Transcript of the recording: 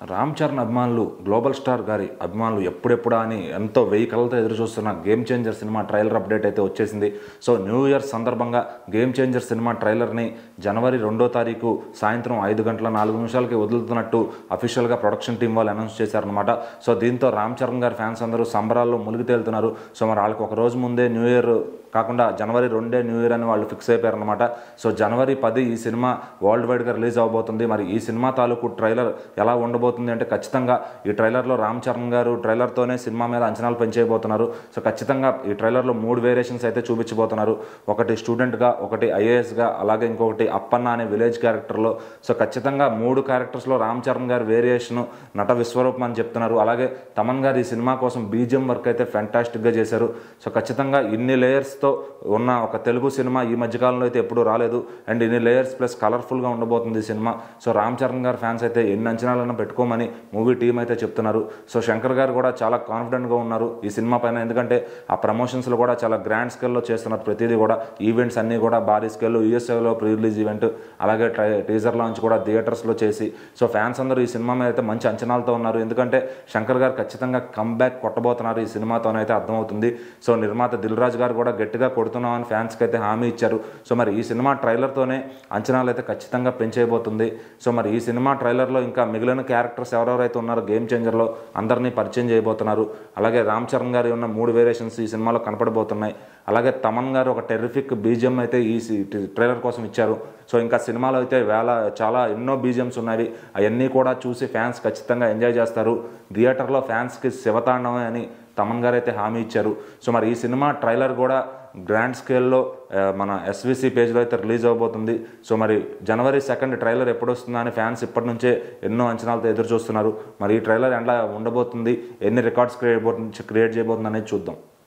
రామ్ చరణ్ అభిమానులు global star గారి అభిమానులు ఎప్పుడెప్పుడా అని ఎంతో వెయ్యి కళ్ళతో ఎదురు చూస్తున్న game changer cinema trailer update అయితే వచ్చేసింది. సో న్యూ ఇయర్ సందర్భంగా గేమ్ చేంజర్ సినిమా ట్రైలర్ని జనవరి 2వ తారీఖు సాయంత్రం 5:04 వదులుతున్నట్టు అఫీషియల్గా ప్రొడక్షన్ టీం వాళ్ళు అనౌన్స్ చేశారనమాట. సో దీంతో రామ్ చరణ్ గారి ఫ్యాన్స్ అందరూ సంబరాల్లో మునిగి తేలుతున్నారు. సో మరి వాళ్ళకి ఒక రోజు ముందే న్యూ ఇయర్ కాకుండా జనవరి 2 న్యూ ఇయర్ అని వాళ్ళు ఫిక్స్ అయిపోయారనమాట. సో జనవరి 10 ఈ సినిమా వరల్డ్ వైడ్గా రిలీజ్ అవబోతుంది. మరి ఈ సినిమా తాలూకు ట్రైలర్ ఎలా ఉండబోతుంది అంటే ఖచ్చితంగా ఈ ట్రైలర్లో రామ్ చరణ్ గారు ట్రైలర్తోనే సినిమా మీద అంచనాలు పెంచేయబోతున్నారు. సో ఖచ్చితంగా ఈ ట్రైలర్లో 3 వేరియేషన్స్ అయితే చూపించబోతున్నారు. ఒకటి స్టూడెంట్గా, ఒకటి ఐఏఎస్గా, అలాగే ఇంకొకటి అప్పన్న అనే విలేజ్ క్యారెక్టర్లో. సో ఖచ్చితంగా 3 క్యారెక్టర్స్లో రామ్ చరణ్ గారి వేరియేషను నట విశ్వరూపం అని చెప్తున్నారు. అలాగే తమన్ గారు ఈ సినిమా కోసం బీజిఎం వర్క్ అయితే ఫ్యాంటాస్టిక్గా చేశారు. సో ఖచ్చితంగా ఇన్ని లేయర్స్తో ఉన్న ఒక తెలుగు సినిమా ఈ మధ్యకాలంలో అయితే ఎప్పుడూ రాలేదు. అండ్ ఇన్ని లేయర్స్ ప్లస్ కలర్ఫుల్గా ఉండబోతుంది ఈ సినిమా. సో రామ్ చరణ్ గారి ఫ్యాన్స్ అయితే ఎన్ని అంచనాలను పెట్టుకోమని మూవీ టీం అయితే చెప్తున్నారు. సో శంకర్ గారు కూడా చాలా కాన్ఫిడెంట్గా ఉన్నారు ఈ సినిమా పైన. ఎందుకంటే ఆ ప్రమోషన్స్లో కూడా చాలా గ్రాండ్ స్కేల్లో చేస్తున్నారు. ప్రతిదీ కూడా ఈవెంట్స్ అన్నీ కూడా భారీ స్కేల్లో యూఎస్ఏలో ప్రీ రిలీజ్ ఈవెంట్, అలాగే టీజర్ లాంచ్ కూడా థియేటర్స్లో చేసి సో ఫ్యాన్స్ అందరూ ఈ సినిమా మీద అయితే మంచి అంచనాలతో ఉన్నారు. ఎందుకంటే శంకర్ గారు ఖచ్చితంగా కంబ్యాక్ కొట్టబోతున్నారు ఈ సినిమాతోనైతే అర్థమవుతుంది. సో నిర్మాత దిల్ రాజు గారు కూడా గట్టిగా కొడుతున్నామని ఫ్యాన్స్కి అయితే హామీ ఇచ్చారు. సో మరి ఈ సినిమా ట్రైలర్తోనే అంచనాలు అయితే ఖచ్చితంగా పెంచేయబోతుంది. సో మరి ఈ సినిమా ట్రైలర్లో ఇంకా మిగిలిన క్యారెక్టర్స్ ఎవరెవరైతే ఉన్నారో గేమ్ చేంజర్లో అందరినీ పరిచయం చేయబోతున్నారు. అలాగే రామ్ చరణ్ గారి ఉన్న 3 వేరియేషన్స్ ఈ సినిమాలో కనపడబోతున్నాయి. అలాగే తమన్ గారు ఒక టెర్రిఫిక్ బీజిఎం అయితే ఈ ట్రైలర్ కోసం ఇచ్చారు. సో ఇంకా సినిమాలో అయితే చాలా ఎన్నో బీజిఎమ్స్ ఉన్నాయి. అవన్నీ కూడా చూసి ఫ్యాన్స్ ఖచ్చితంగా ఎంజాయ్ చేస్తారు. థియేటర్లో ఫ్యాన్స్కి శివతాండవమే అని తమన్ గారు అయితే హామీ ఇచ్చారు. సో మరి ఈ సినిమా ట్రైలర్ కూడా గ్రాండ్ స్కేల్లో మన ఎస్విసి పేజ్లో అయితే రిలీజ్ అవబోతుంది. సో మరి జనవరి 2 ట్రైలర్ ఎప్పుడు వస్తుందా అని ఫ్యాన్స్ ఇప్పటి నుంచే ఎన్నో అంచనాలతో ఎదురు చూస్తున్నారు. మరి ఈ ట్రైలర్ ఎలా ఉండబోతుంది, ఎన్ని రికార్డ్స్ క్రియేట్ చేయబోతుంది అనేది చూద్దాం.